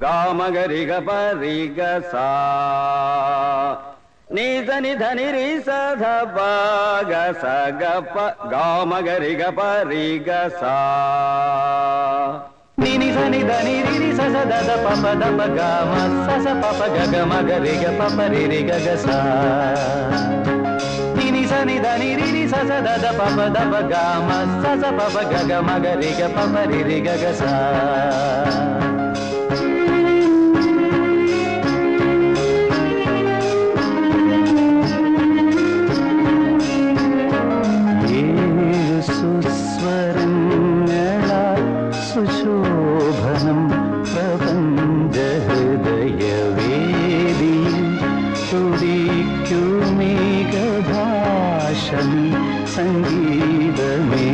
गामगरि ग परि ग सा नी ध नि रि स ध प ग स ग प गामगरि ग परि ग सा नी नि ध नि रि रि स स द द प प द प ग म स स प प ग ग म ग रि ग प प रि रि ग ग सा नी नि स नि ध नि रि रि स स द द प प द प ग म स स प प ग ग म ग रि ग प प रि रि ग ग सा സുശോഭനം പ്രപഞ്ചഹൃദയവേദിയിൽ തുടിക്കുമേഘഭാഷണി സംഗീതമേ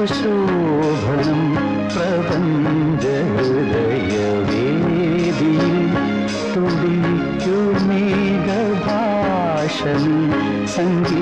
സുശോഭനം പ്രപഞ്ചഹൃദയവേദിയിൽ തുടിക്കുമേഘഭാഷണി സംഗീതമേ